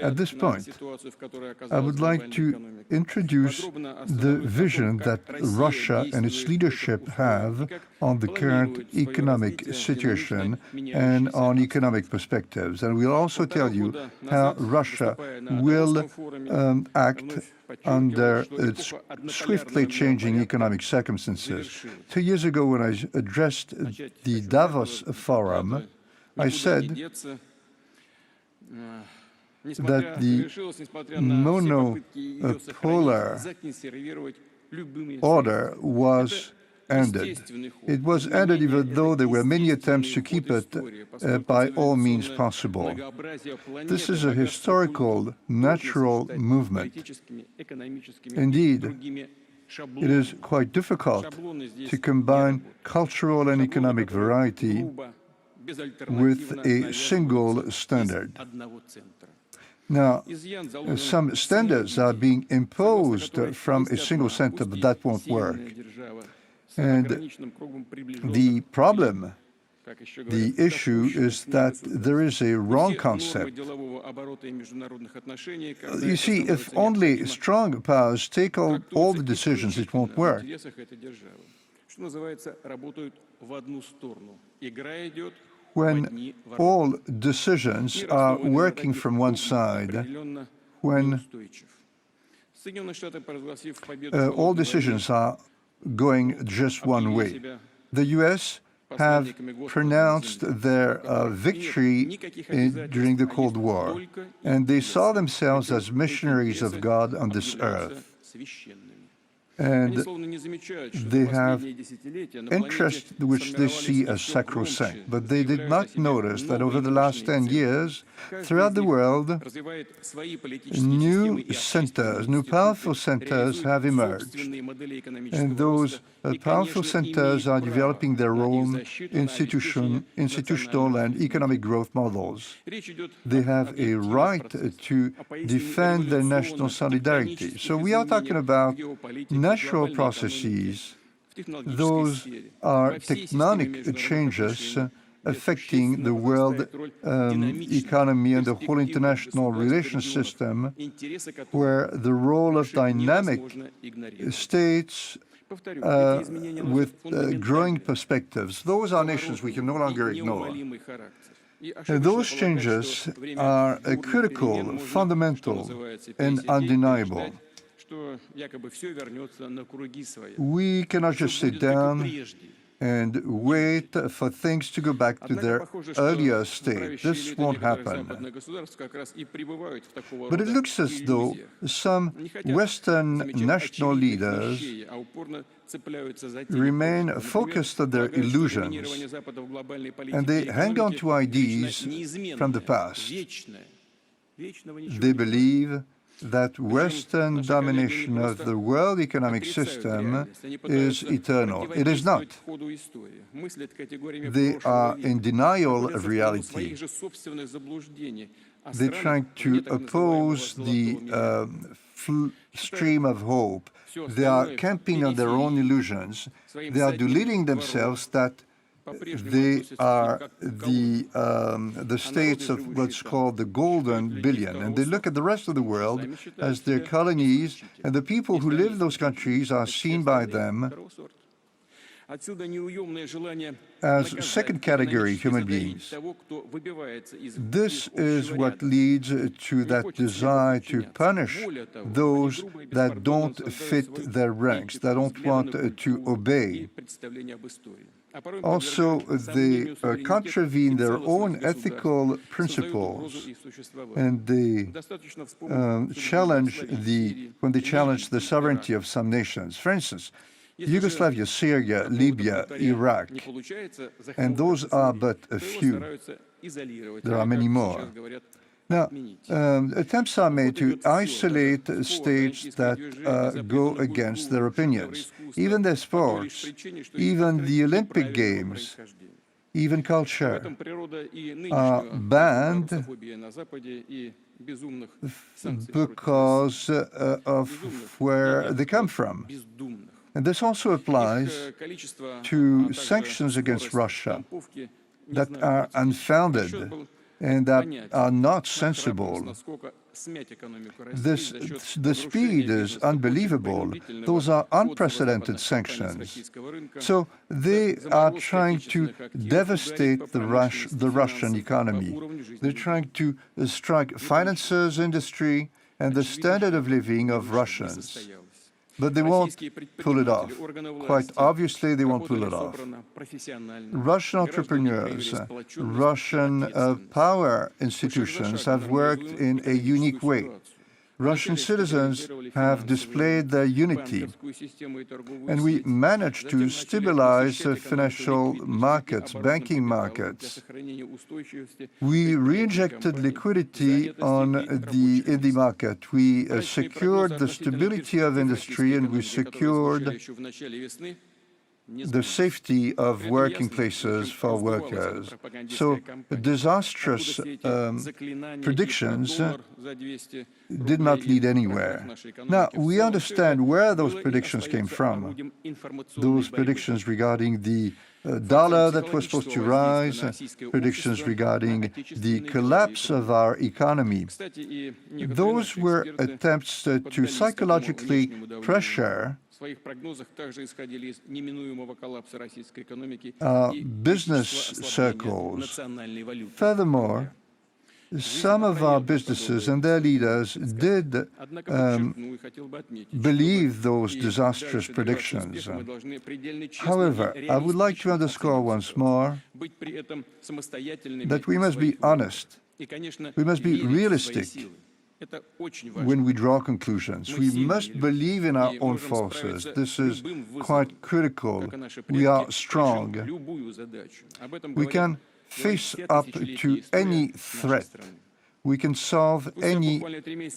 At this point, I would like to introduce the vision that Russia and its leadership have on the current economic situation and on economic perspectives. And we'll also tell you how Russia will act under its swiftly changing economic circumstances. 2 years ago, when I addressed the Davos Forum, I said that the monopolar order was ended. It was ended even though there were many attempts to keep it by all means possible. This is a historical, natural movement. Indeed, it is quite difficult to combine cultural and economic variety with a single standard. Now, some standards are being imposed from a single center, but that won't work. And the problem, the issue is that there is a wrong concept. You see, if only strong powers take all the decisions, it won't work. When all decisions are working from one side, when all decisions are going just one way. The US have pronounced their victory during the Cold War, and they saw themselves as missionaries of God on this earth. And they have interests which they see as sacrosanct. But they did not notice that over the last 10 years, throughout the world, new centers, new powerful centers have emerged. And those powerful centers are developing their own institutional and economic growth models. They have a right to defend their national solidarity. So we are talking about natural processes. Those are tectonic changes affecting the world economy and the whole international relations system, where the role of dynamic states with growing perspectives, those are nations we can no longer ignore. Those changes are critical, fundamental, and undeniable. We cannot just sit down and wait for things to go back to their earlier state. This won't happen. But it looks as though some Western national leaders remain focused on their illusions, and they hang on to ideas from the past. They believe that Western domination of the world economic system is eternal. It is not. They are in denial of reality. They're trying to oppose the stream of hope. They are camping on their own illusions. They are deluding themselves that they are the states of what's called the golden billion. And they look at the rest of the world as their colonies, and the people who live in those countries are seen by them as second category human beings. This is what leads to that desire to punish those that don't fit their ranks, that don't want to obey. Also, they contravene their own ethical principles, and they challenge when they challenge the sovereignty of some nations. For instance, Yugoslavia, Syria, Libya, Iraq, and those are but a few. There are many more. Now, attempts are made to isolate states that go against their opinions. Even their sports, even the Olympic Games, even culture are banned because of where they come from. And this also applies to sanctions against Russia that are unfounded. and that are not sensible. The speed is unbelievable. Those are unprecedented sanctions. So they are trying to devastate the Russian economy. They're trying to strike finances, industry, and the standard of living of Russians. But they won't pull it off. Quite obviously, they won't pull it off. Russian entrepreneurs, Russian power institutions have worked in a unique way. Russian citizens have displayed their unity, and we managed to stabilize the financial markets, banking markets. We reinjected liquidity in the market. We secured the stability of industry, and we secured the safety of working places for workers. So disastrous predictions did not lead anywhere. Now, we understand where those predictions came from. Those predictions regarding the dollar that was supposed to rise, predictions regarding the collapse of our economy. Those were attempts to psychologically pressure business circles. Furthermore, some of our businesses and their leaders did believe those disastrous predictions. However, I would like to underscore once more that we must be honest. We must be realistic when we draw conclusions. We must believe in our own forces. This is quite critical. We are strong. We can face up to any threat. We can solve any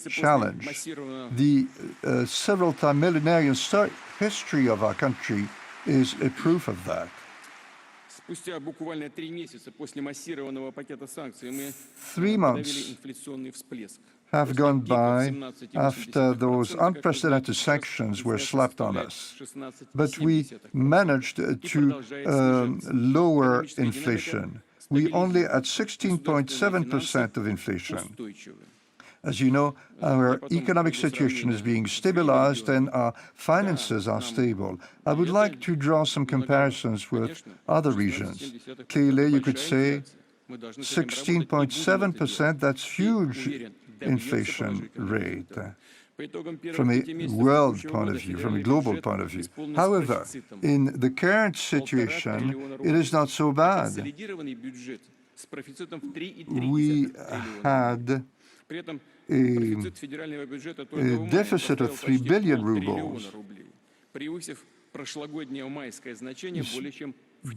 challenge. The several-time millenarian history of our country is a proof of that. 3 months have gone by after those unprecedented sanctions were slapped on us. But we managed to lower inflation. We only at 16.7% of inflation. As you know, our economic situation is being stabilized and our finances are stable. I would like to draw some comparisons with other regions. Clearly, you could say 16.7%, that's huge inflation rate from a world point of view, from a global point of view. However, in the current situation, it is not so bad. We had a deficit of 3 billion rubles,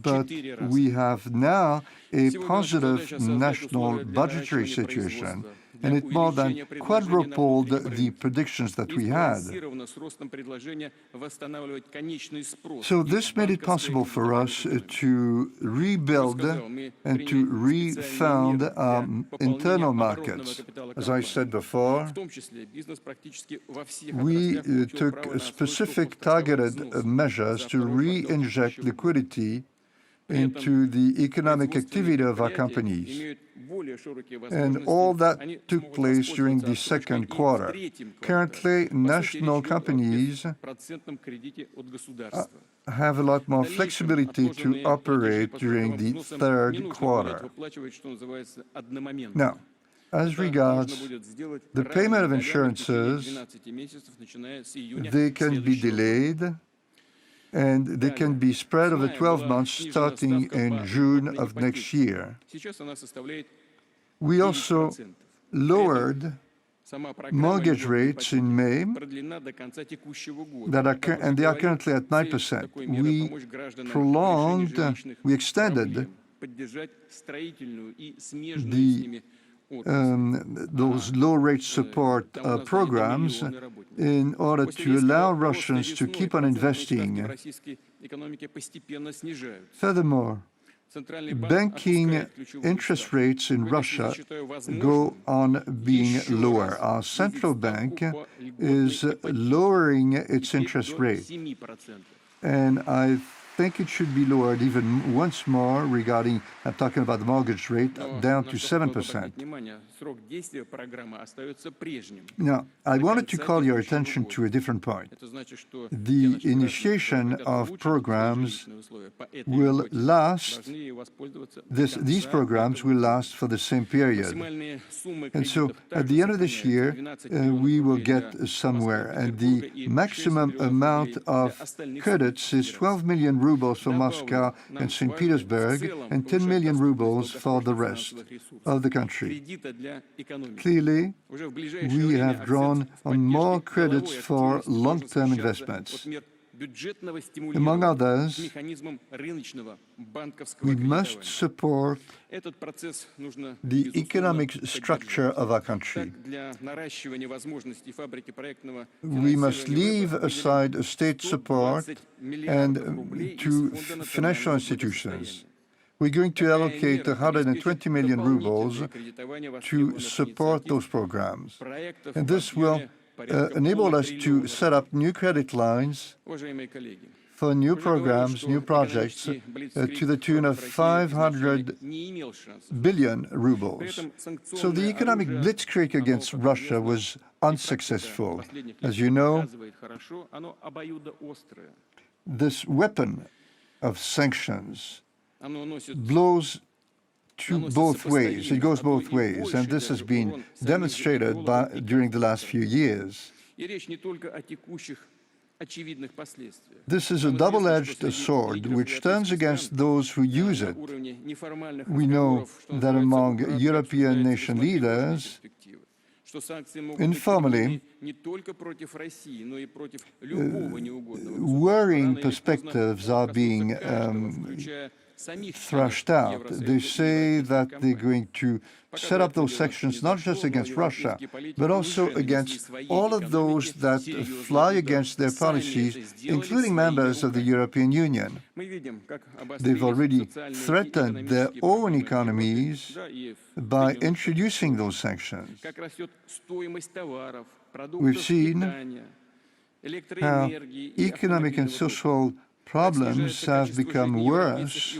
but we have now a positive national budgetary situation, and it more than quadrupled the predictions that we had. So this made it possible for us to rebuild and to refound our internal markets. As I said before, we took specific targeted measures to re-inject liquidity into the economic activity of our companies. And all that took place during the second quarter. Currently, national companies have a lot more flexibility to operate during the third quarter. Now, as regards the payment of insurances, they can be delayed, and they can be spread over 12 months starting in June of next year. We also lowered mortgage rates in May, and they are currently at 9%. We extended those low-rate support programs in order to allow Russians to keep on investing. Furthermore, banking interest rates in Russia go on being lower. Our central bank is lowering its interest rate. And I think it should be lowered even once more regarding, I'm talking about the mortgage rate, down to 7%. Now, I wanted to call your attention to a different point. The initiation of programs will last, these programs will last for the same period. And so at the end of this year, we will get somewhere. And the maximum amount of credits is 12 million rubles for Moscow and St. Petersburg and 10 million rubles for the rest of the country. Clearly, we have drawn on more credits for long-term investments. Among others, we must support the economic structure of our country. We must leave aside state support and to financial institutions. We're going to allocate 120 million rubles to support those programs. And this will enable us to set up new credit lines for new programs, new projects, to the tune of 500 billion rubles. So the economic blitzkrieg against Russia was unsuccessful. As you know, this weapon of sanctions blows both ways. It goes both ways, and this has been demonstrated during the last few years. This is a double-edged sword which turns against those who use it. We know that among European nation leaders, informally, worrying perspectives are being thrashed out. They say that they're going to set up those sanctions not just against Russia, but also against all of those that fly against their policies, including members of the European Union. They've already threatened their own economies by introducing those sanctions. We've seen how economic and social problems have become worse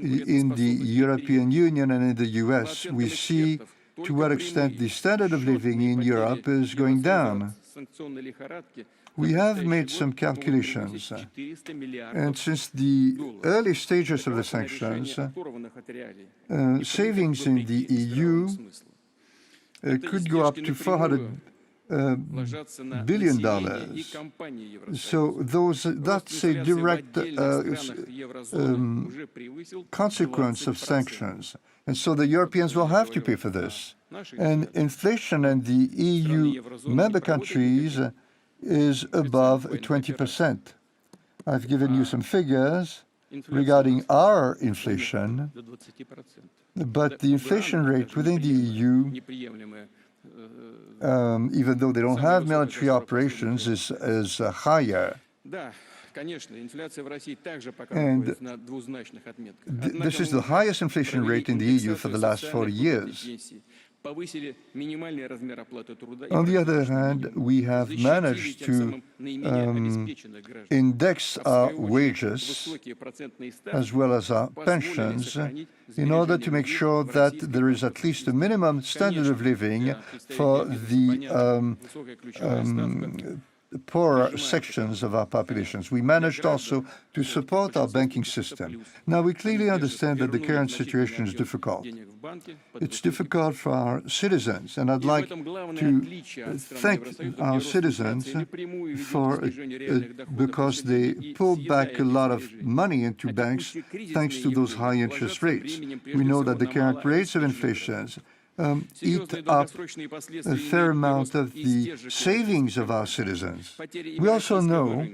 in the European Union and in the US. We see to what extent the standard of living in Europe is going down. We have made some calculations, and since the early stages of the sanctions, savings in the EU could go up to $400 billion. So that's a direct consequence of sanctions. And so the Europeans will have to pay for this. And inflation in the EU member countries is above 20%. I've given you some figures regarding our inflation, but the inflation rate within the EU, even though they don't have military operations, is higher. And this is the highest inflation rate in the EU for the last 40 years. On the other hand, we have managed to index our wages as well as our pensions in order to make sure that there is at least a minimum standard of living for the poorer sections of our populations. We managed also to support our banking system. Now, we clearly understand that the current situation is difficult. It's difficult for our citizens, and I'd like to thank our citizens because they pulled back a lot of money into banks thanks to those high interest rates. We know that the current rates of inflation eat up a fair amount of the savings of our citizens. We also know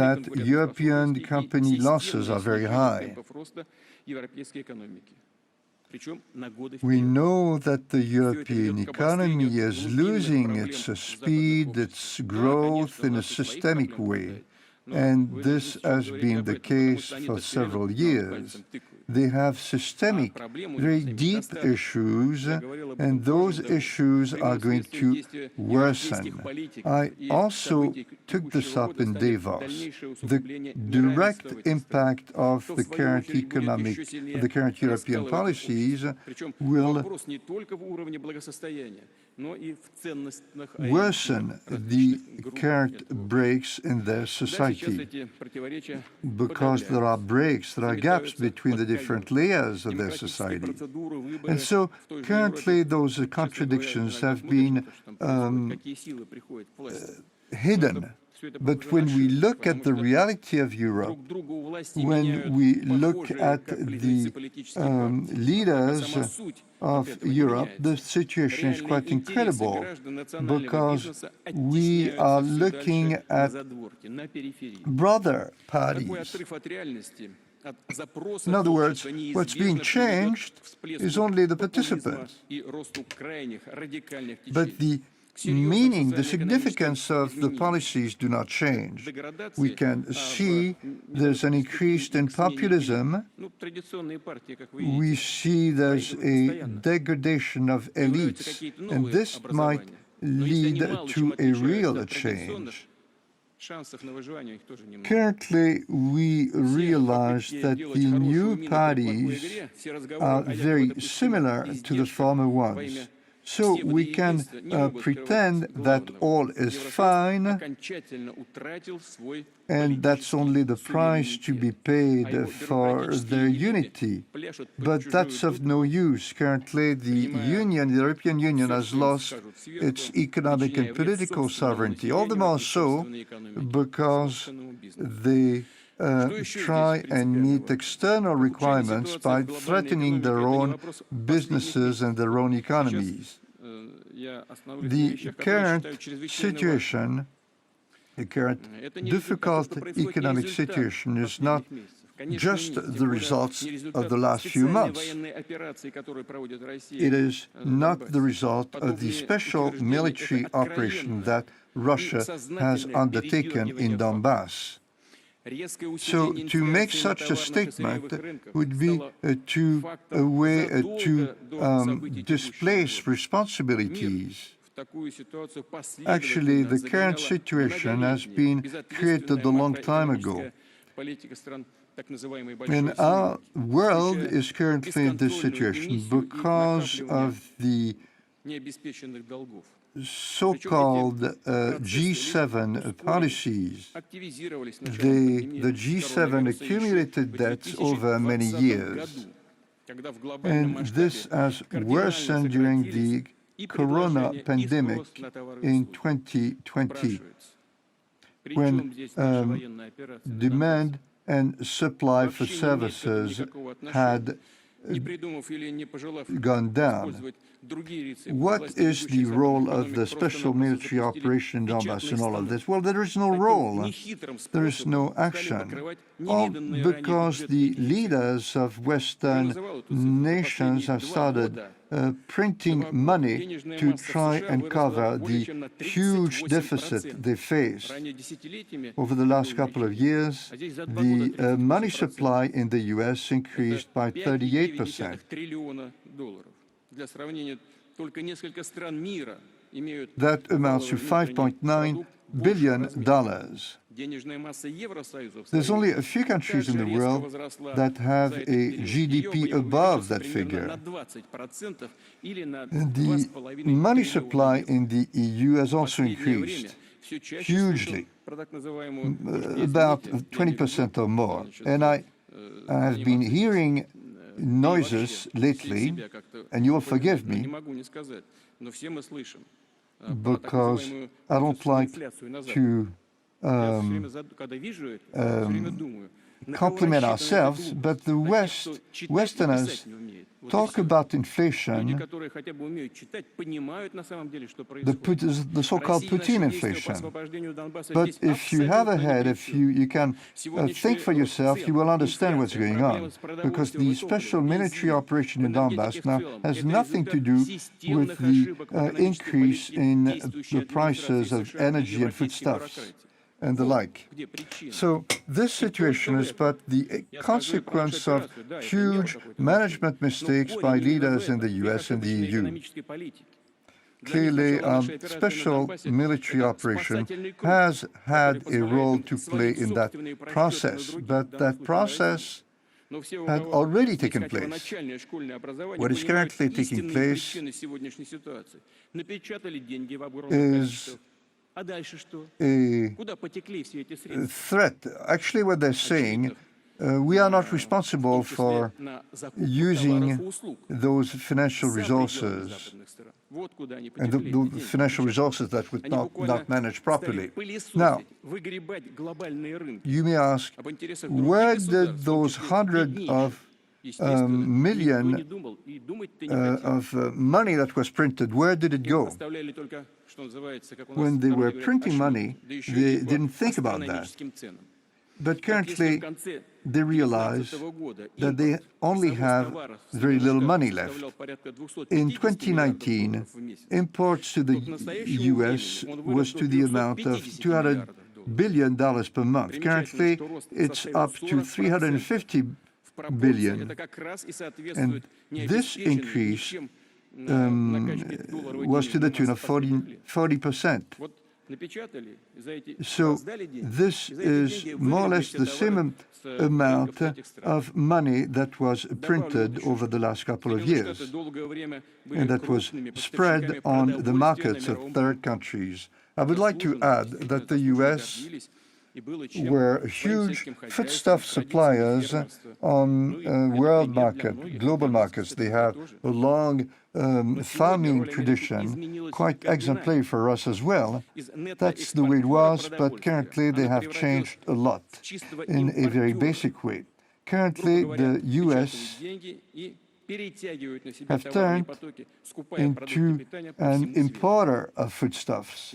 that European company losses are very high. We know that the European economy is losing its speed, its growth in a systemic way, and this has been the case for several years. they have systemic, very deep issues, and those issues are going to worsen. I also took this up in Davos. The direct impact of the current European policies will worsen the current breaks in their society, because there are breaks, there are gaps between the different layers of their society. And so currently those contradictions have been hidden. But when we look at the reality of Europe, when we look at the leaders of Europe, the situation is quite incredible, because we are looking at brother parties. In other words, what's being changed is only the participants. But the meaning, the significance of the policies do not change. We can see there's an increase in populism. We see there's a degradation of elites, and this might lead to a real change. Currently, we realize that the new parties are very similar to the former ones. So we can pretend that all is fine, and that's only the price to be paid for their unity. But that's of no use. Currently, the European Union has lost its economic and political sovereignty, all the more so because they try and meet external requirements by threatening their own businesses and their own economies. The current situation, the current difficult economic situation, is not just the results of the last few months. It is not the result of the special military operation that Russia has undertaken in Donbass. So to make such a statement would be a way to displace responsibilities. Actually, the current situation has been created a long time ago. And our world is currently in this situation because of the so-called G7 policies. The G7 accumulated debts over many years, and this has worsened during the corona pandemic in 2020, when demand and supply for services had gone down. What is the role of the special military operation in Donbass in all of this? Well, there is no role. There is no action. All because the leaders of Western nations have started printing money to try and cover the huge deficit they face. Over the last couple of years, the money supply in the US increased by 38%. That amounts to $5.9 billion. There's only a few countries in the world that have a GDP above that figure. The money supply in the EU has also increased hugely, about 20% or more. And I have been hearing noises lately, and you will forgive me, because I don't like to compliment ourselves, but the Westerners talk about inflation, the so-called Putin inflation. But if you have a head, if you can think for yourself, you will understand what's going on. Because the special military operation in Donbass now has nothing to do with the increase in the prices of energy and foodstuffs. and the like. So this situation is but the consequence of huge management mistakes by leaders in the US and the EU. Clearly, special military operation has had a role to play in that process, but that process had already taken place. What is currently taking place is a threat. Actually, what they're saying, we are not responsible for using those financial resources and the financial resources that were not managed properly. Now, you may ask, where did those hundreds of million of money that was printed, where did it go? When they were printing money, they didn't think about that. But currently, they realize that they only have very little money left. In 2019, imports to the US was to the amount of $200 billion per month. Currently, it's up to $350 billion. And this increase was to the tune of 40%. So this is more or less the same amount of money that was printed over the last couple of years, and that was spread on the markets of third countries. I would like to add that the US were huge foodstuff suppliers on world market, global markets. They have a long farming tradition, quite exemplary for us as well. That's the way it was, but currently they have changed a lot in a very basic way. Currently, the US have turned into an importer of foodstuffs.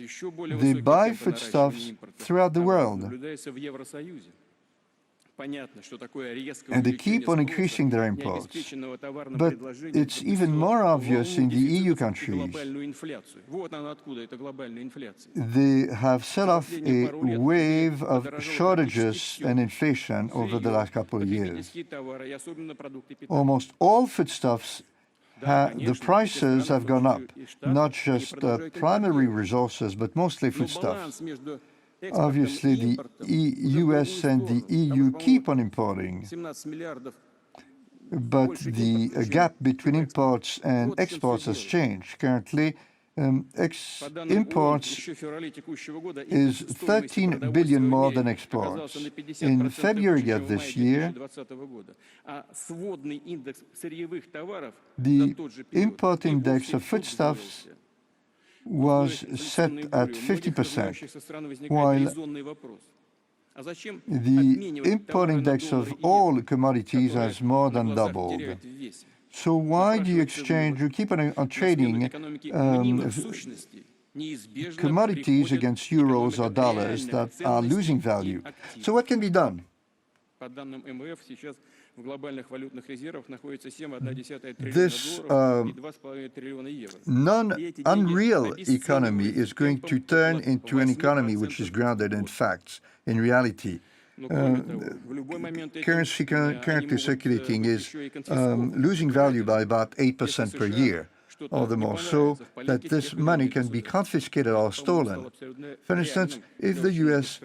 They buy foodstuffs throughout the world. And they keep on increasing their imports. But it's even more obvious in the EU countries. They have set off a wave of shortages and inflation over the last couple of years. Almost all foodstuffs, the prices have gone up, not just primary resources, but mostly foodstuffs. Obviously, the US and the EU keep on importing, but the gap between imports and exports has changed. Currently, imports is 13 billion more than exports. In February of this year, the import index of foodstuffs was set at 50%, while the import index of all commodities has more than doubled. So why do you keep on trading commodities against euros or dollars that are losing value? So what can be done? This non-unreal economy is going to turn into an economy which is grounded in facts, in reality. Currency currently circulating is losing value by about 8% per year. All the more so that this money can be confiscated or stolen. For instance, if the US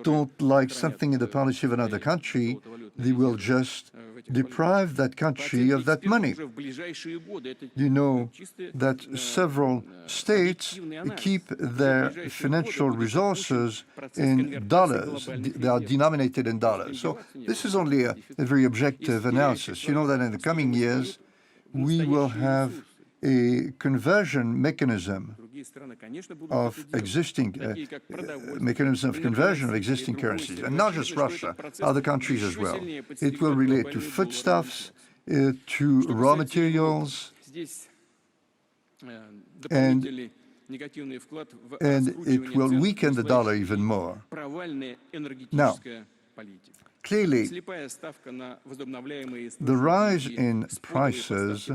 don't like something in the policy of another country, they will just deprive that country of that money. You know that several states keep their financial resources in dollars. They are denominated in dollars. So this is only a very objective analysis. You know that in the coming years, we will have a conversion mechanism of existing conversion of existing currencies, and not just Russia, other countries as well. It will relate to foodstuffs, to raw materials, and it will weaken the dollar even more. Now, clearly, the rise in prices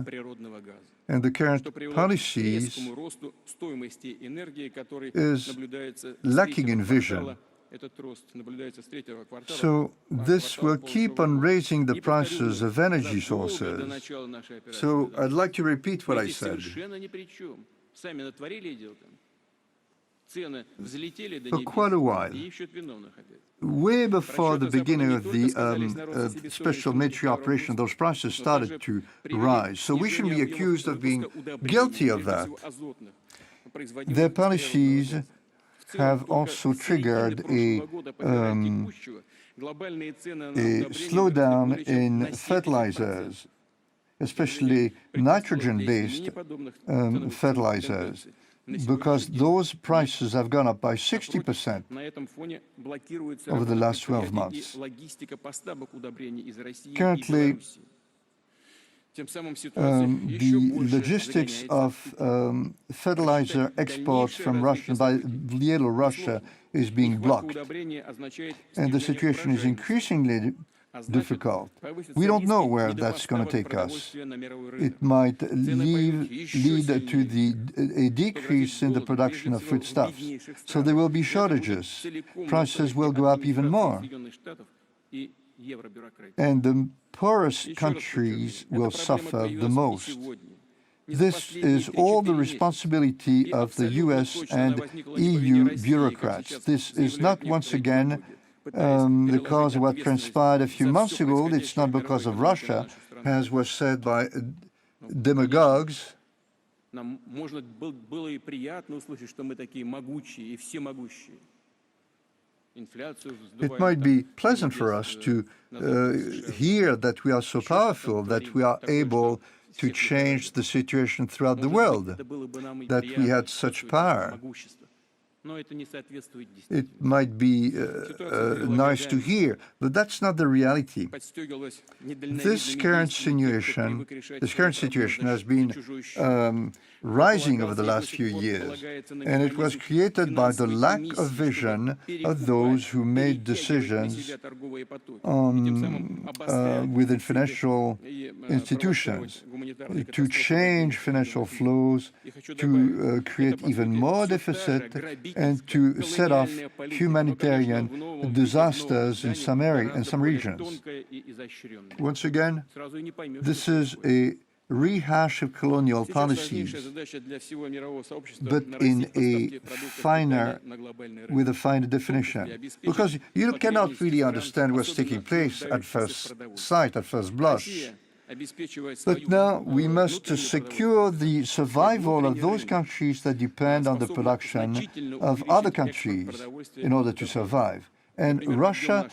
and the current policies is lacking in vision. So this will keep on raising the prices of energy sources. So I'd like to repeat what I said. For quite a while, way before the beginning of the special military operation, those prices started to rise. So we shouldn't be accused of being guilty of that. Their policies have also triggered a slowdown in fertilizers, especially nitrogen-based fertilizers, because those prices have gone up by 60% over the last 12 months. Currently, the logistics of fertilizer exports from Russia by Belarus is being blocked, and the situation is increasingly difficult. We don't know where that's going to take us. It might lead to a decrease in the production of foodstuffs, so there will be shortages. Prices will go up even more, and the poorest countries will suffer the most. This is all the responsibility of the US and EU bureaucrats. This is not, once again, because of what transpired a few months ago. It's not because of Russia, as was said by demagogues. It might be pleasant for us to hear that we are so powerful, that we are able to change the situation throughout the world, that we had such power. It might be nice to hear, but that's not the reality. This current situation has been rising over the last few years, and it was created by the lack of vision of those who made decisions within financial institutions to change financial flows, to create even more deficit, and to set off humanitarian disasters in some regions. Once again, this is a rehash of colonial policies, but with a finer definition. Because you cannot really understand what's taking place at first sight, at first blush. But now we must secure the survival of those countries that depend on the production of other countries in order to survive. And Russia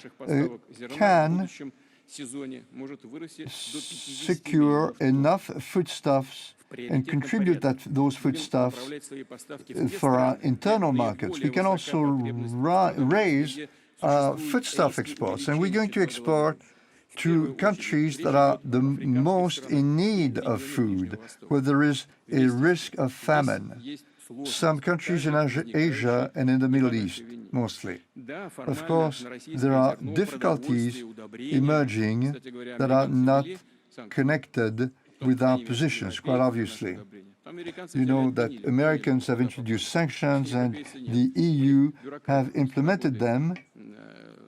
can secure enough foodstuffs and contribute those foodstuffs for our internal markets. We can also raise foodstuff exports, and we're going to export to countries that are the most in need of food, where there is a risk of famine. Some countries in Asia and in the Middle East, mostly. Of course, there are difficulties emerging that are not connected with our positions, quite obviously. You know that Americans have introduced sanctions and the EU have implemented them,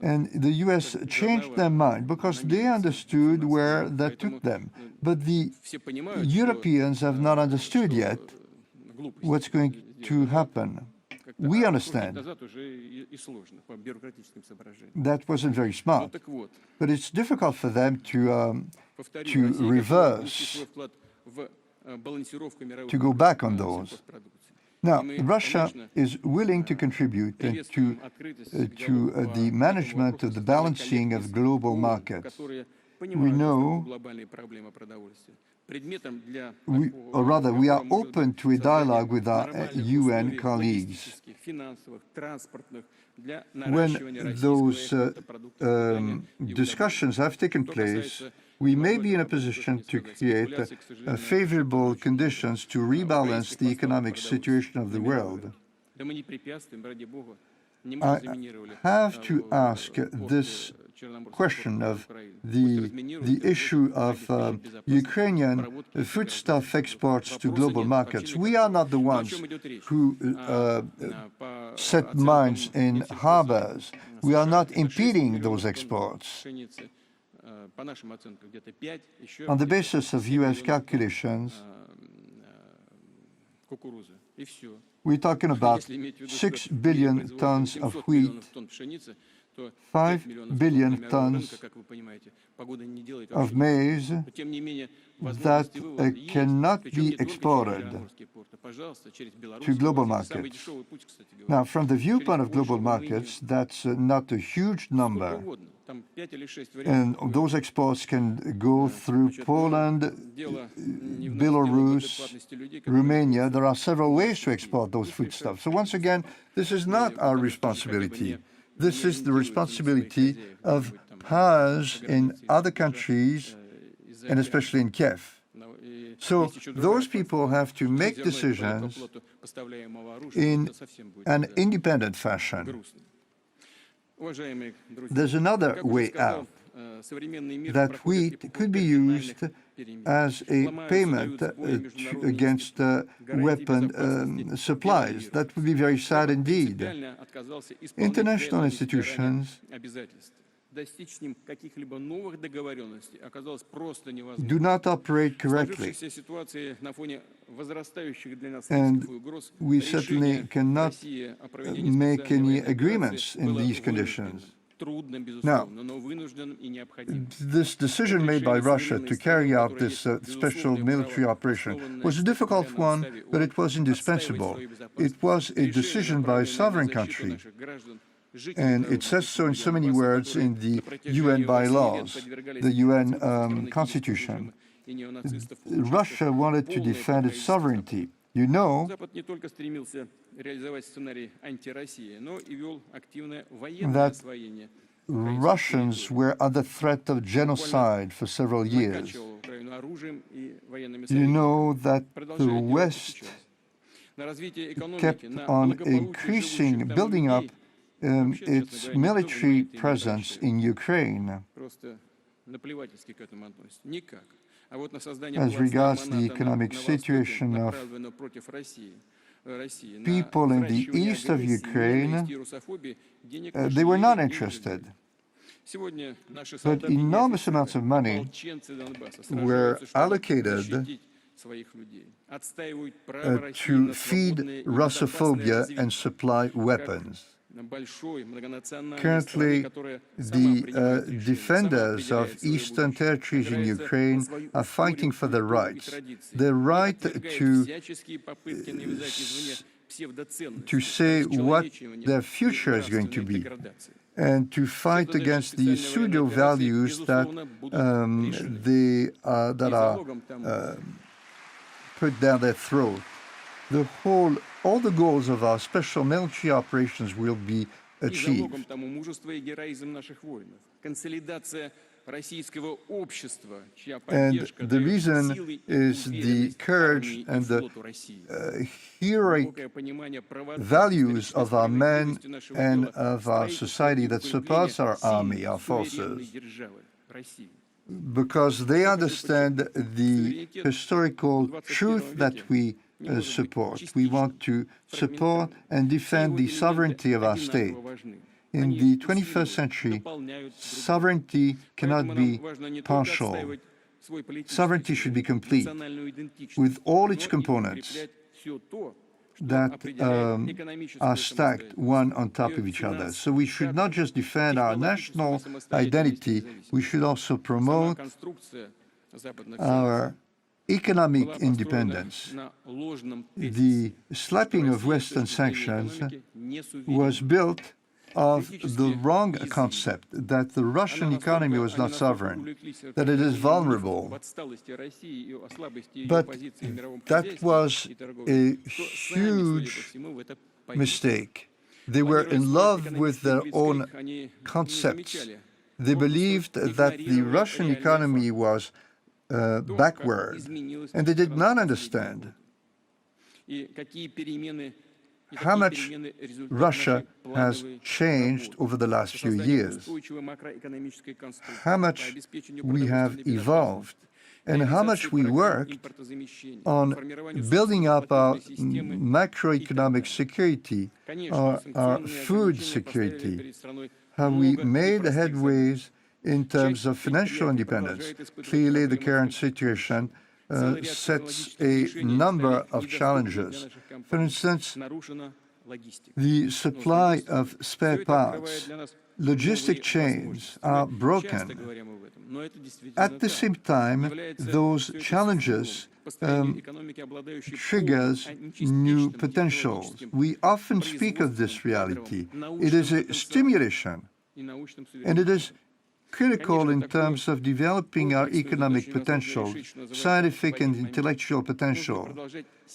and the US changed their mind because they understood where that took them. But the Europeans have not understood yet what's going to happen. We understand. That wasn't very smart, but it's difficult for them to reverse, to go back on those. Now, Russia is willing to contribute to the management of the balancing of global markets. We know, we are open to a dialogue with our UN colleagues. When those discussions have taken place, we may be in a position to create favorable conditions to rebalance the economic situation of the world. I have to ask this question of the issue of Ukrainian foodstuff exports to global markets. We are not the ones who set mines in harbors. We are not impeding those exports. On the basis of US calculations, we're talking about 6 billion tons of wheat, 5 billion tons of maize that cannot be exported to global markets. Now, from the viewpoint of global markets, that's not a huge number. And those exports can go through Poland, Belarus, Romania. There are several ways to export those foodstuffs. So once again, this is not our responsibility. This is the responsibility of powers in other countries, and especially in Kiev. So those people have to make decisions in an independent fashion. There's another way out. That wheat could be used as a payment against weapon supplies. That would be very sad indeed. International institutions do not operate correctly. And we certainly cannot make any agreements in these conditions. Now, this decision made by Russia to carry out this special military operation was a difficult one, but it was indispensable. It was a decision by a sovereign country. And it says so in so many words in the UN bylaws, the UN Constitution. Russia wanted to defend its sovereignty. You know that Russians were under threat of genocide for several years. You know that the West kept on building up its military presence in Ukraine. As regards the economic situation of people in the east of Ukraine, they were not interested. But enormous amounts of money were allocated to feed Russophobia and supply weapons. Currently, the defenders of eastern territories in Ukraine are fighting for their rights. The right to say what their future is going to be, and to fight against the pseudo-values that are put down their throat. All the goals of our special military operations will be achieved. And the reason is the courage and the heroic values of our men and of our society that supports our army, our forces, because they understand the historical truth that we support. We want to support and defend the sovereignty of our state. In the 21st century, sovereignty cannot be partial. Sovereignty should be complete, with all its components that are stacked one on top of each other. So we should not just defend our national identity, we should also promote our economic independence. The slapping of Western sanctions was built of the wrong concept that the Russian economy was not sovereign, that it is vulnerable. But that was a huge mistake. They were in love with their own concepts. They believed that the Russian economy was backward, and they did not understand how much Russia has changed over the last few years, how much we have evolved, and how much we worked on building up our macroeconomic security, our food security, how we made headways in terms of financial independence. Clearly, the current situation sets a number of challenges. For instance, the supply of spare parts, logistic chains are broken. At the same time, those challenges triggers new potentials. We often speak of this reality. It is a stimulation, and it is critical in terms of developing our economic potential, scientific and intellectual potential.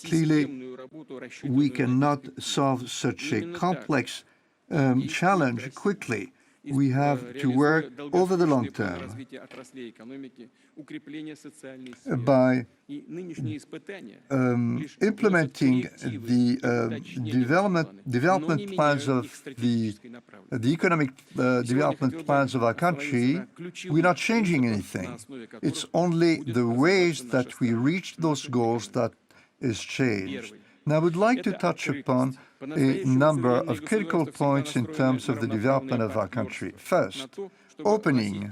Clearly, we cannot solve such a complex challenge quickly. We have to work over the long term by implementing the development plans of the economic development plans of our country. We're not changing anything. It's only the ways that we reach those goals that is changed. Now, I would like to touch upon a number of critical points in terms of the development of our country. First, opening.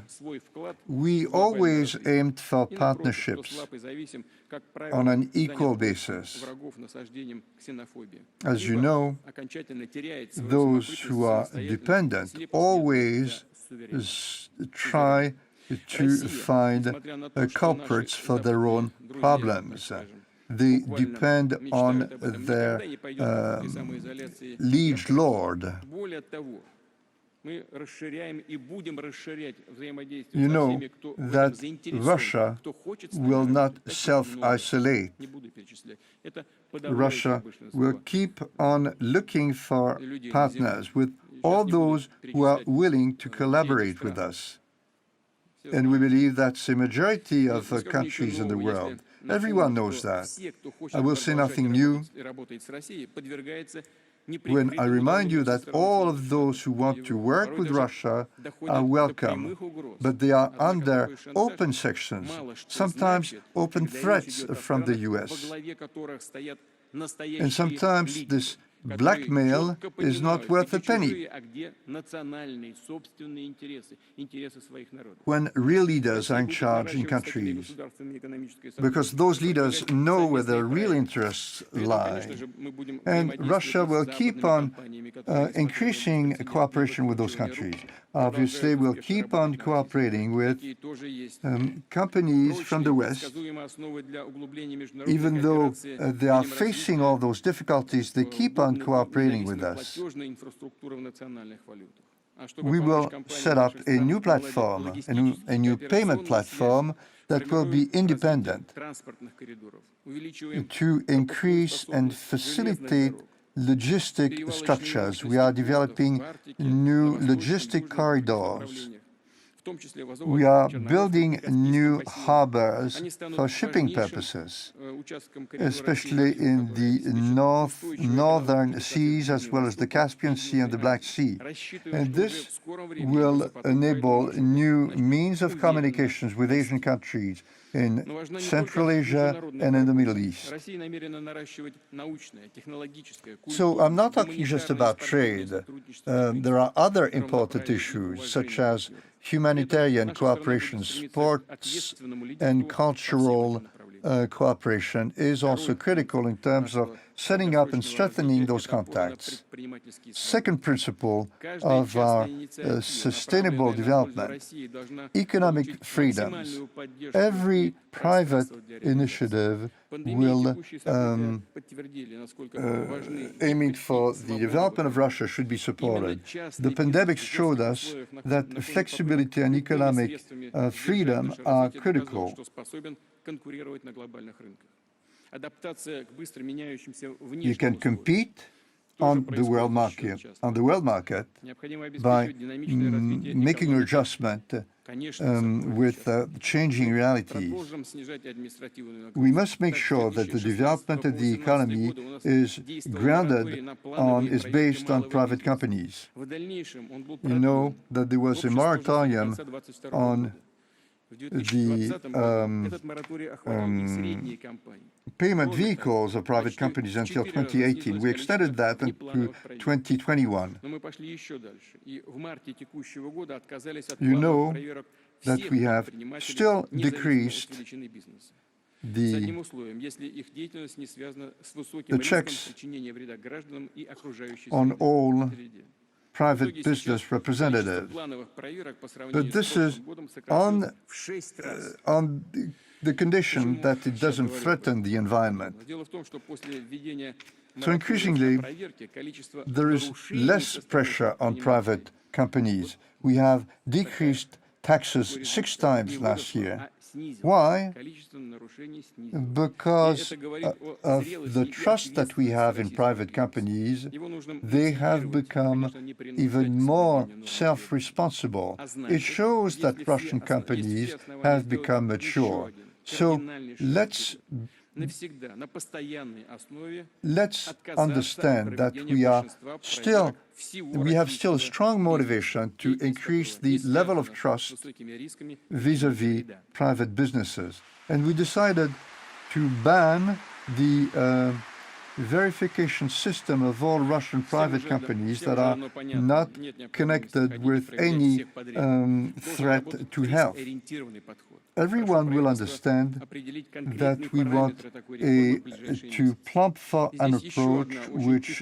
We always aimed for partnerships on an equal basis. As you know, those who are dependent always try to find culprits for their own problems. They depend on their liege lord. You know that Russia will not self-isolate. Russia will keep on looking for partners with all those who are willing to collaborate with us. And we believe that's a majority of countries in the world. Everyone knows that. I will say nothing new when I remind you that all of those who want to work with Russia are welcome, but they are under open sanctions, sometimes open threats from the US. And sometimes this blackmail is not worth a penny. When real leaders are in charge in countries, because those leaders know where their real interests lie. And Russia will keep on increasing cooperation with those countries. Obviously, we'll keep on cooperating with companies from the West. Even though they are facing all those difficulties, they keep on cooperating with us. We will set up a new platform, a new payment platform that will be independent to increase and facilitate logistic structures. We are developing new logistic corridors. We are building new harbors for shipping purposes, especially in the northern seas, as well as the Caspian Sea and the Black Sea. And this will enable new means of communications with Asian countries in Central Asia and in the Middle East. So I'm not talking just about trade. There are other important issues, such as humanitarian cooperation, sports and cultural cooperation is also critical in terms of setting up and strengthening those contacts. Second principle of our sustainable development, economic freedoms. Every private initiative will aiming for the development of Russia should be supported. The pandemic showed us that flexibility and economic freedom are critical. You can compete on the world market by making an adjustment with changing realities. We must make sure that the development of the economy is based on private companies. You know that there was a moratorium on the payment vehicles of private companies until 2018. We extended that into 2021. You know that we have still decreased the checks on all private business representatives. But this is on the condition that it doesn't threaten the environment. So increasingly, there is less pressure on private companies. We have decreased taxes 6 times last year. Why? Because of the trust that we have in private companies. They have become even more self-responsible. It shows that Russian companies have become mature. So let's understand that we have still a strong motivation to increase the level of trust vis-à-vis private businesses. And we decided to ban the verification system of all Russian private companies that are not connected with any threat to health. Everyone will understand that we want to plump for an approach which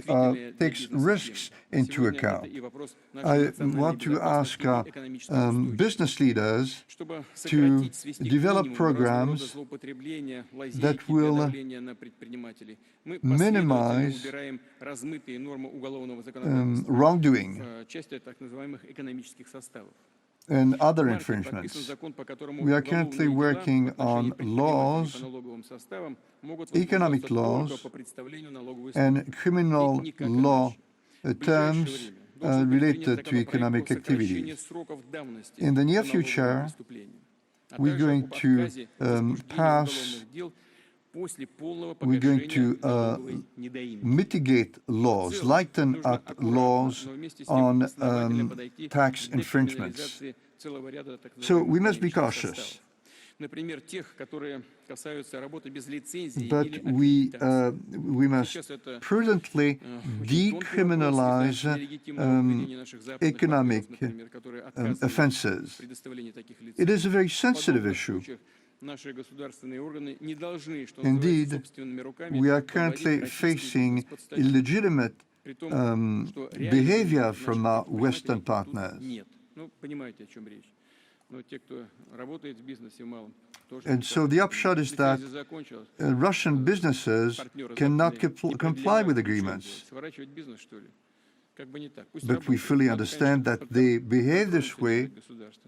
takes risks into account. I want to ask business leaders to develop programs that will minimize wrongdoing and other infringements. We are currently working on laws, economic laws, and criminal law terms related to economic activities. In the near future, we're going to mitigate laws, lighten up laws on tax infringements. So we must be cautious. But we must prudently decriminalize economic offenses. It is a very sensitive issue. Indeed, we are currently facing illegitimate behavior from our Western partners. And so the upshot is that Russian businesses cannot comply with agreements. But we fully understand that they behave this way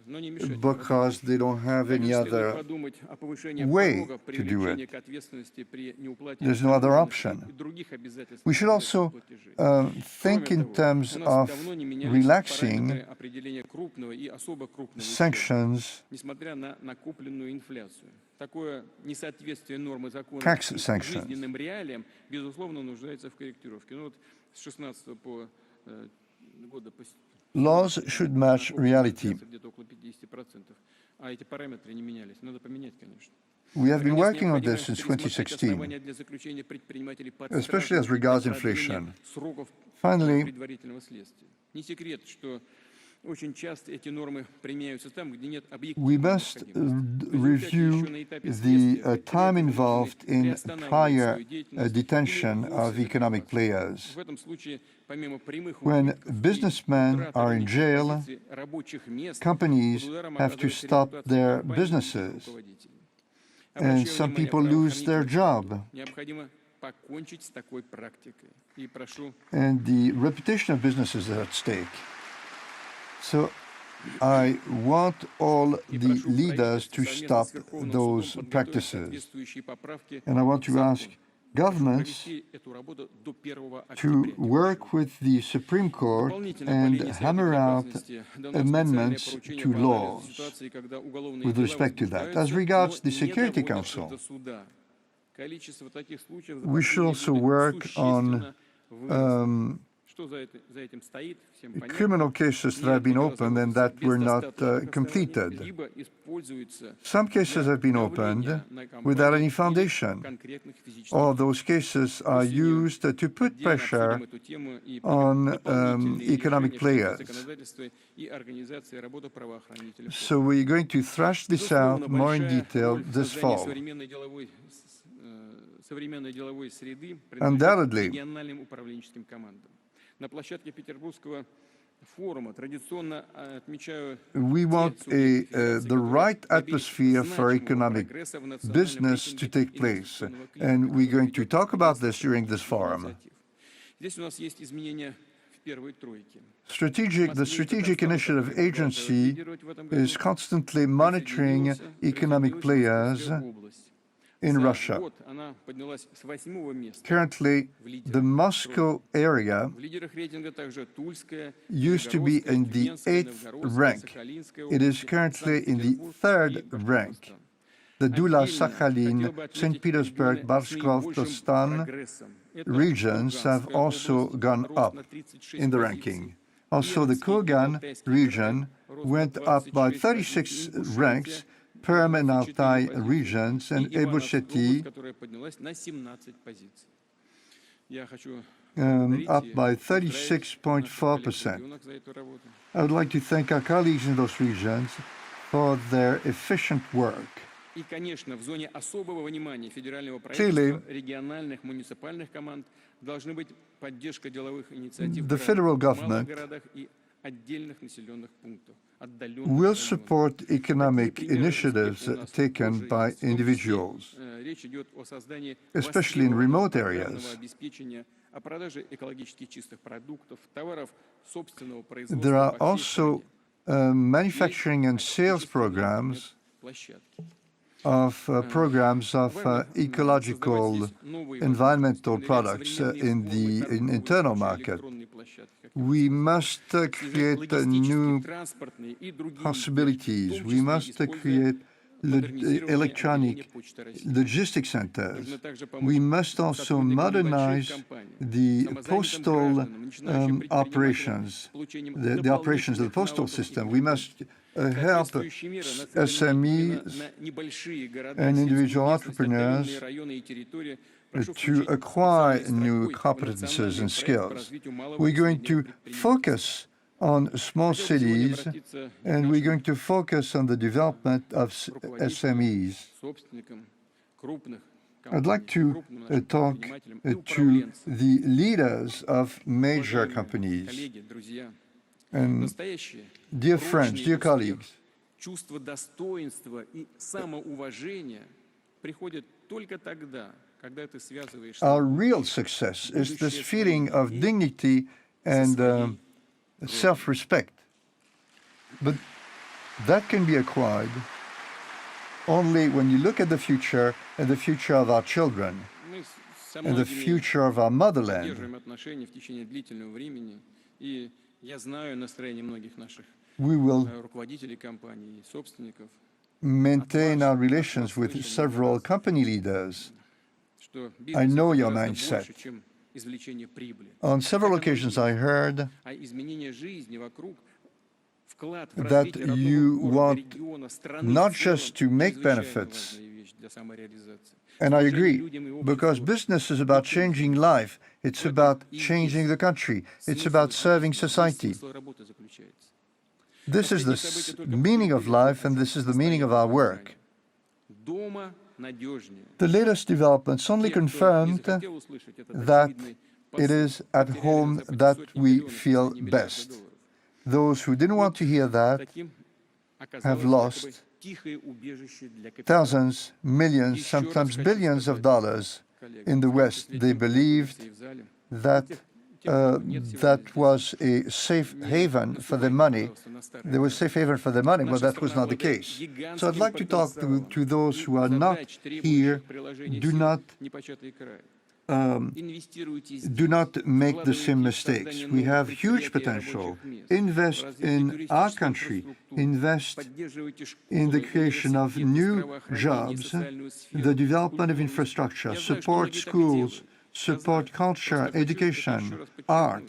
because they don't have any other way to do it. There's no other option. We should also think in terms of relaxing sanctions, tax sanctions. Laws should match reality. We have been working on this since 2016, especially as regards inflation. Finally, we must review the time involved in prior detention of economic players. When businessmen are in jail, companies have to stop their businesses, and some people lose their job. And the reputation of businesses is at stake. So I want all the leaders to stop those practices. And I want to ask governments to work with the Supreme Court and hammer out amendments to laws with respect to that. As regards the Security Council, we should also work on criminal cases that have been opened and that were not completed. Some cases have been opened without any foundation. All those cases are used to put pressure on economic players. So we're going to thrash this out more in detail this fall. Undoubtedly, we want the right atmosphere for economic business to take place, and we're going to talk about this during this forum. The Strategic Initiative Agency is constantly monitoring economic players in Russia. Currently, the Moscow area used to be in the 8th rank. It is currently in the 3rd rank. The Tula, Sakhalin, St. Petersburg, Bashkortostan regions have also gone up in the ranking. Also, the Kurgan region went up by 36 ranks, Perm and Altai regions, and Ebusheti up by 36.4%. I would like to thank our colleagues in those regions for their efficient work. Clearly, the federal government will support economic initiatives taken by individuals, especially in remote areas. There are also manufacturing and sales programs of ecological environmental products in the internal market. We must create new possibilities. We must create electronic logistics centers. We must also modernize the postal operations, the operations of the postal system. We must help SMEs and individual entrepreneurs to acquire new competences and skills. We're going to focus on small cities, and we're going to focus on the development of SMEs. I'd like to talk to the leaders of major companies. And dear friends, dear colleagues, our real success is this feeling of dignity and self-respect. But that can be acquired only when you look at the future and the future of our children and the future of our motherland. We will maintain our relations with several company leaders. I know your mindset. On several occasions, I heard that you want not just to make benefits, and I agree, because business is about changing life. It's about changing the country. It's about serving society. This is the meaning of life, and this is the meaning of our work. The latest developments only confirmed that it is at home that we feel best. Those who didn't want to hear that have lost thousands, millions, sometimes billions of dollars in the West. They believed that that was a safe haven for their money. There was a safe haven for their money, but that was not the case. So I'd like to talk to those who are not here. Do not make the same mistakes. We have huge potential. Invest in our country. Invest in the creation of new jobs, the development of infrastructure, support schools, support culture, education, art.